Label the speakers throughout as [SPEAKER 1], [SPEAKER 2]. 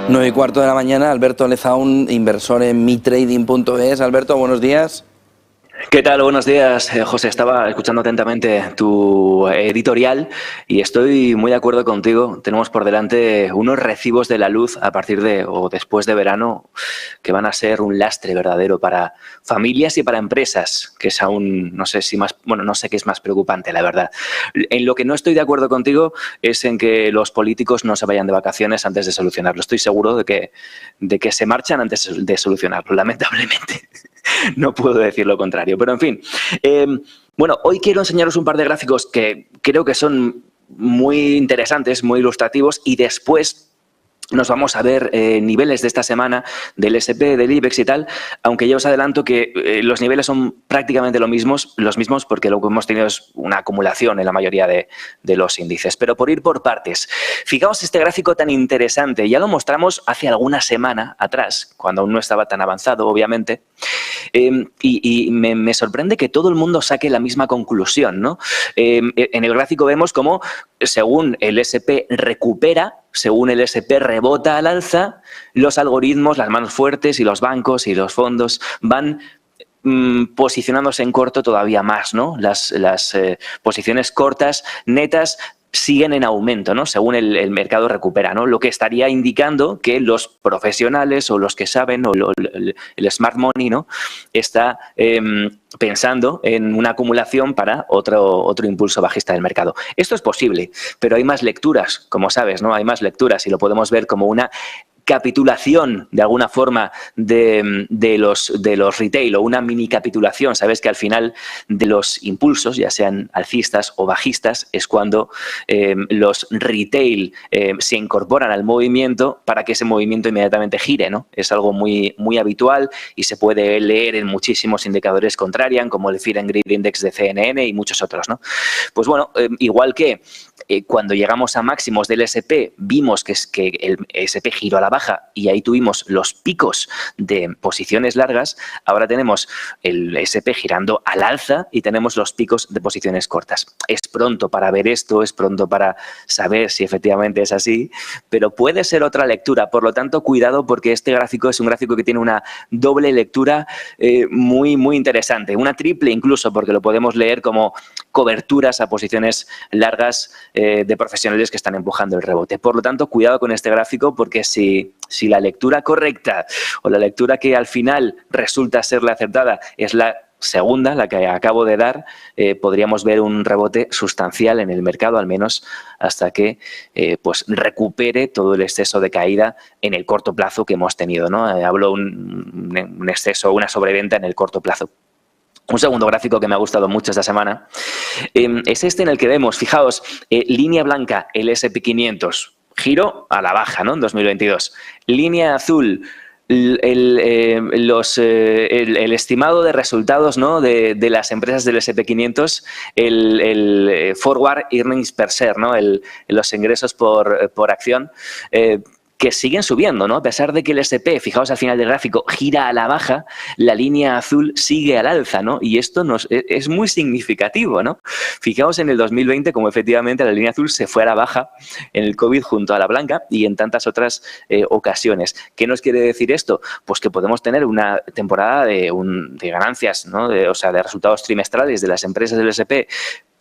[SPEAKER 1] 9:15 de la mañana, Alberto Lezaun, inversor en mitrading.es. Alberto, buenos días.
[SPEAKER 2] ¿Qué tal? Buenos días, José. Estaba escuchando atentamente tu editorial y estoy muy de acuerdo contigo. Tenemos por delante unos recibos de la luz a partir de o después de verano que van a ser un lastre verdadero para familias y para empresas, que es aún, no sé si más, bueno, no sé qué es más preocupante, la verdad. En lo que no estoy de acuerdo contigo es en que los políticos no se vayan de vacaciones antes de solucionarlo. Estoy seguro de que se marchan antes de solucionarlo, lamentablemente. No puedo decir lo contrario, pero en fin. Bueno, hoy quiero enseñaros un par de gráficos que creo que son muy interesantes, muy ilustrativos, y después nos vamos a ver niveles de esta semana del S&P, del IBEX y tal, aunque ya os adelanto que los niveles son prácticamente los mismos porque lo que hemos tenido es una acumulación en la mayoría de los índices. Pero por ir por partes, fijaos este gráfico tan interesante, ya lo mostramos hace alguna semana atrás, cuando aún no estaba tan avanzado, obviamente, y me sorprende que todo el mundo saque la misma conclusión, ¿no? En el gráfico vemos cómo según el S&P recupera, según el S&P rebota al alza, los algoritmos, las manos fuertes y los bancos y los fondos van posicionándose en corto todavía más, ¿no? Las posiciones cortas, netas, siguen en aumento, ¿no? Según el mercado recupera, ¿no? Lo que estaría indicando que los profesionales o los que saben o el smart money, ¿no? Está pensando en una acumulación para otro impulso bajista del mercado. Esto es posible, pero hay más lecturas, como sabes, ¿no? Hay más lecturas y lo podemos ver como una capitulación de alguna forma de los retail o una mini capitulación. Sabes que al final de los impulsos, ya sean alcistas o bajistas, es cuando los retail se incorporan al movimiento para que ese movimiento inmediatamente gire, ¿no? Es algo muy, muy habitual y se puede leer en muchísimos indicadores Contrarian, como el Fear and Greed Index de CNN y muchos otros, ¿no? Pues bueno, igual que cuando llegamos a máximos del S&P vimos que el S&P giró a la baja y ahí tuvimos los picos de posiciones largas, ahora tenemos el S&P girando al alza y tenemos los picos de posiciones cortas. Es pronto para ver esto, es pronto para saber si efectivamente es así, pero puede ser otra lectura. Por lo tanto, cuidado porque este gráfico es un gráfico que tiene una doble lectura muy, muy interesante. Una triple incluso, porque lo podemos leer como coberturas a posiciones largas de profesionales que están empujando el rebote. Por lo tanto, cuidado con este gráfico porque si la lectura correcta o la lectura que al final resulta ser la acertada es la segunda, la que acabo de dar, podríamos ver un rebote sustancial en el mercado, al menos hasta que pues recupere todo el exceso de caída en el corto plazo que hemos tenido, ¿no? Hablo un exceso, una sobreventa en el corto plazo. Un segundo gráfico que me ha gustado mucho esta semana es este en el que vemos, fijaos, línea blanca, el S&P 500, giro a la baja, ¿no? En 2022. Línea azul, el estimado de resultados, ¿no? de las empresas del S&P 500, el forward earnings per share, ¿no? Los ingresos por acción, que siguen subiendo, ¿no? A pesar de que el S&P, fijaos al final del gráfico, gira a la baja, la línea azul sigue al alza, ¿no? Y esto es muy significativo, ¿no? Fijaos en el 2020 como efectivamente la línea azul se fue a la baja en el COVID junto a la blanca y en tantas otras ocasiones. ¿Qué nos quiere decir esto? Pues que podemos tener una temporada de ganancias, ¿no? O sea, de resultados trimestrales de las empresas del S&P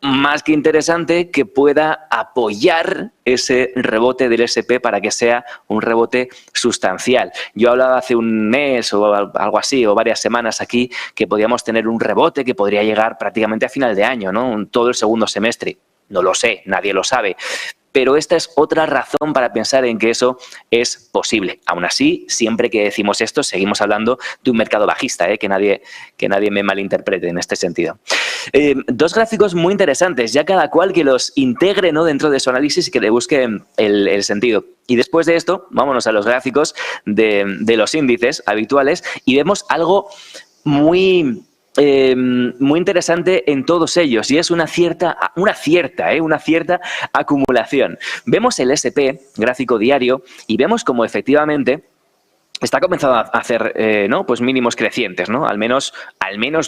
[SPEAKER 2] más que interesante, que pueda apoyar ese rebote del S&P para que sea un rebote sustancial. Yo hablaba hace un mes o algo así, o varias semanas aquí, que podíamos tener un rebote que podría llegar prácticamente a final de año, ¿no? Todo el segundo semestre. No lo sé, nadie lo sabe. Pero esta es otra razón para pensar en que eso es posible. Aún así, siempre que decimos esto, seguimos hablando de un mercado bajista, que nadie me malinterprete en este sentido. Dos gráficos muy interesantes, ya cada cual que los integre, ¿no? dentro de su análisis y que le busque el sentido. Y después de esto, vámonos a los gráficos de los índices habituales y vemos algo muy interesante en todos ellos y es una cierta acumulación. Vemos el S&P, gráfico diario, y vemos como efectivamente está comenzando a hacer ¿no? Pues mínimos crecientes, ¿no? Al menos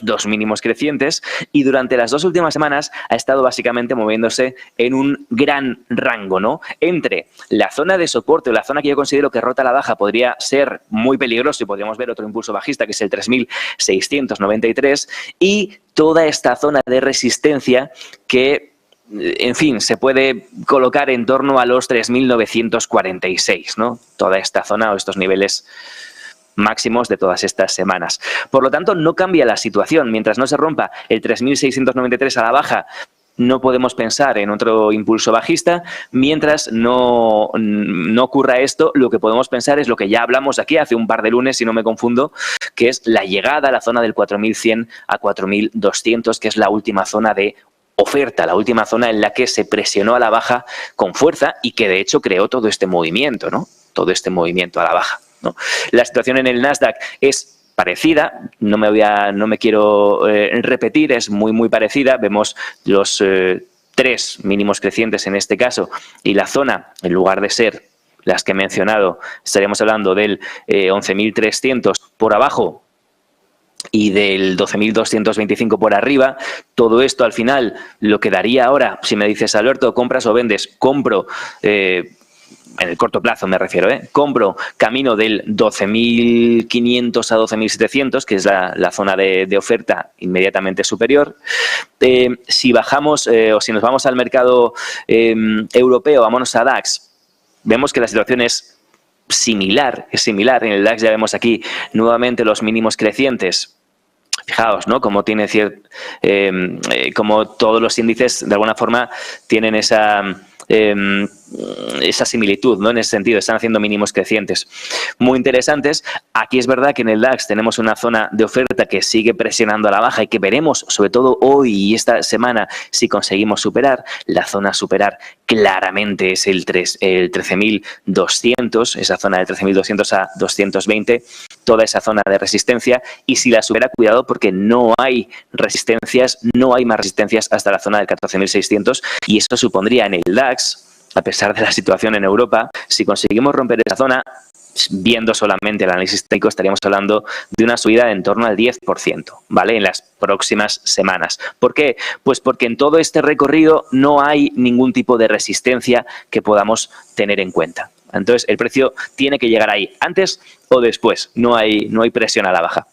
[SPEAKER 2] 2 mínimos crecientes, y durante las 2 últimas semanas ha estado básicamente moviéndose en un gran rango, ¿no? Entre la zona de soporte, o la zona que yo considero que rota a la baja podría ser muy peligroso y podríamos ver otro impulso bajista, que es el 3.693, y toda esta zona de resistencia que, en fin, se puede colocar en torno a los 3.946, ¿no? Toda esta zona o estos niveles máximos de todas estas semanas. Por lo tanto, no cambia la situación. Mientras no se rompa el 3.693 a la baja, no podemos pensar en otro impulso bajista. Mientras no ocurra esto, lo que podemos pensar es lo que ya hablamos aquí hace un par de lunes, si no me confundo, que es la llegada a la zona del 4.100 a 4.200, que es la última zona de oferta, la última zona en la que se presionó a la baja con fuerza y que de hecho creó todo este movimiento, ¿no? Todo este movimiento a la baja, ¿no? La situación en el Nasdaq es parecida, no me quiero repetir, es muy parecida. Vemos los 3 mínimos crecientes en este caso, y la zona, en lugar de ser las que he mencionado, estaríamos hablando del 11.300 por abajo y del 12.225 por arriba. Todo esto al final lo que daría ahora, si me dices, Alberto, ¿compras o vendes? Compro, en el corto plazo me refiero, compro camino del 12.500 a 12.700, que es la zona de oferta inmediatamente superior. Si bajamos o si nos vamos al mercado europeo, vámonos a DAX, vemos que la situación es similar. En el DAX ya vemos aquí nuevamente los mínimos crecientes. Fijaos, ¿no? Como como todos los índices de alguna forma tienen esa similitud, ¿no? En ese sentido, están haciendo mínimos crecientes muy interesantes. Aquí es verdad que en el DAX tenemos una zona de oferta que sigue presionando a la baja y que veremos, sobre todo hoy y esta semana, si conseguimos superar. La zona a superar claramente es el 13.200, esa zona de 13.200 a 220, toda esa zona de resistencia, y si la supera, cuidado, porque no hay resistencias, no hay más resistencias hasta la zona del 14.600, y eso supondría en el DAX, a pesar de la situación en Europa, si conseguimos romper esa zona, viendo solamente el análisis técnico, estaríamos hablando de una subida de en torno al 10%, ¿vale? En las próximas semanas. ¿Por qué? Pues porque en todo este recorrido no hay ningún tipo de resistencia que podamos tener en cuenta. Entonces, el precio tiene que llegar ahí, antes o después. No hay presión a la baja.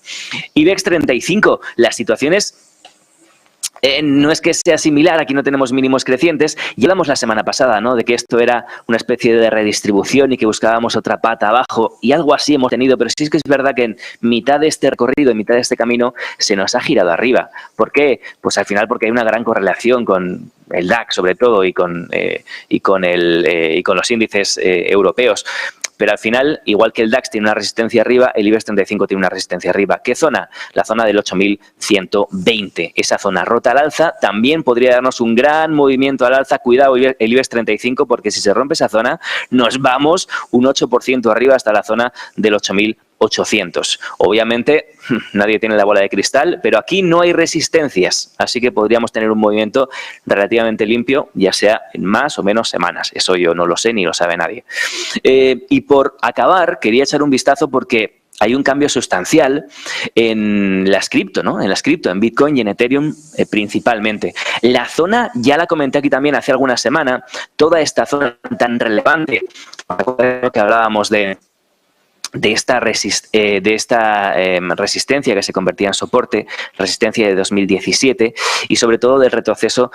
[SPEAKER 2] IBEX 35, las situaciones no es que sea similar, aquí no tenemos mínimos crecientes. Ya hablamos la semana pasada, ¿no?, de que esto era una especie de redistribución y que buscábamos otra pata abajo, y algo así hemos tenido, pero sí es que es verdad que en mitad de este recorrido, en mitad de este camino, se nos ha girado arriba. ¿Por qué? Pues al final porque hay una gran correlación con el DAX, sobre todo, y con los índices europeos. Pero al final, igual que el DAX tiene una resistencia arriba, el IBEX 35 tiene una resistencia arriba. ¿Qué zona? La zona del 8.120. Esa zona rota al alza también podría darnos un gran movimiento al alza. Cuidado el IBEX 35, porque si se rompe esa zona, nos vamos un 8% arriba hasta la zona del 8.800. Obviamente, nadie tiene la bola de cristal, pero aquí no hay resistencias, así que podríamos tener un movimiento relativamente limpio, ya sea en más o menos semanas. Eso yo no lo sé ni lo sabe nadie. Y por acabar, quería echar un vistazo porque hay un cambio sustancial en las cripto, ¿no? En las cripto, en Bitcoin y en Ethereum principalmente. La zona, ya la comenté aquí también hace alguna semana, toda esta zona tan relevante, que hablábamos de esta resistencia que se convertía en soporte, resistencia de 2017, y sobre todo del retroceso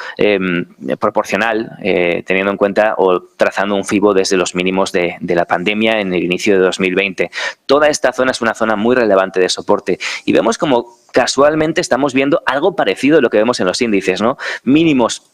[SPEAKER 2] proporcional, teniendo en cuenta o trazando un FIBO desde los mínimos de la pandemia en el inicio de 2020. Toda esta zona es una zona muy relevante de soporte, y vemos como casualmente estamos viendo algo parecido a lo que vemos en los índices, ¿no? Mínimos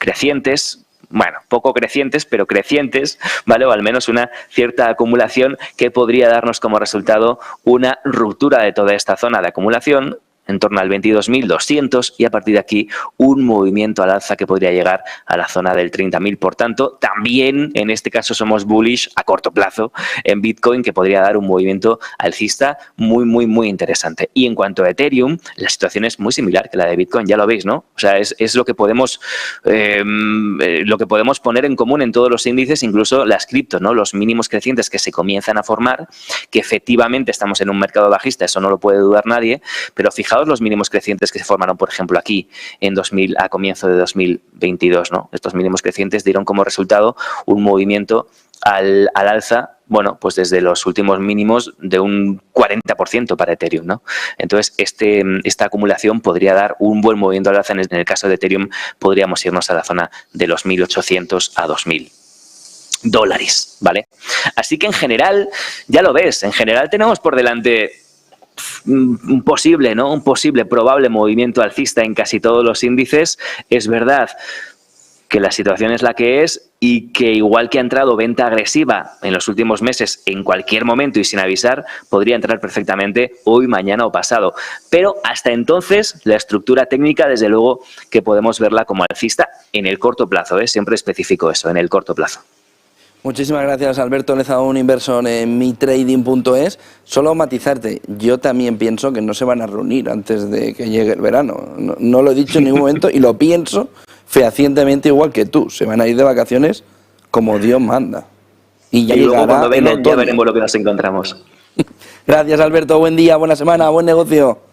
[SPEAKER 2] crecientes, bueno, poco crecientes, pero crecientes, ¿vale? O al menos una cierta acumulación que podría darnos como resultado una ruptura de toda esta zona de acumulación, en torno al 22.200 y a partir de aquí un movimiento al alza que podría llegar a la zona del 30.000. Por tanto, también en este caso somos bullish a corto plazo en Bitcoin, que podría dar un movimiento alcista muy interesante. Y en cuanto a Ethereum, la situación es muy similar que la de Bitcoin, ya lo veis, ¿no? O sea, es lo que podemos poner en común en todos los índices, incluso las cripto, ¿no? Los mínimos crecientes que se comienzan a formar, que efectivamente estamos en un mercado bajista, eso no lo puede dudar nadie, pero fijaos los mínimos crecientes que se formaron, por ejemplo, aquí a comienzo de 2022, ¿no? Estos mínimos crecientes dieron como resultado un movimiento al alza, bueno, pues desde los últimos mínimos de un 40% para Ethereum, ¿no? Entonces, esta acumulación podría dar un buen movimiento al alza. En el caso de Ethereum, podríamos irnos a la zona de los 1.800 a 2.000 dólares, ¿vale? Así que en general, ya lo ves, en general tenemos por delante un posible, probable movimiento alcista en casi todos los índices. Es verdad que la situación es la que es y que igual que ha entrado venta agresiva en los últimos meses, en cualquier momento y sin avisar, podría entrar perfectamente hoy, mañana o pasado. Pero hasta entonces, la estructura técnica, desde luego que podemos verla como alcista en el corto plazo, ¿eh? Siempre especifico eso, en el corto plazo.
[SPEAKER 1] Muchísimas gracias, Alberto Lezaun, inversor en mitrading.es. Solo matizarte, yo también pienso que no se van a reunir antes de que llegue el verano. No lo he dicho en ningún momento y lo pienso fehacientemente igual que tú. Se van a ir de vacaciones como Dios manda. Y ya
[SPEAKER 2] luego
[SPEAKER 1] llegará
[SPEAKER 2] cuando vengan
[SPEAKER 1] el otoño.
[SPEAKER 2] ya veremos lo que nos encontramos.
[SPEAKER 1] Gracias, Alberto. Buen día, buena semana, buen negocio.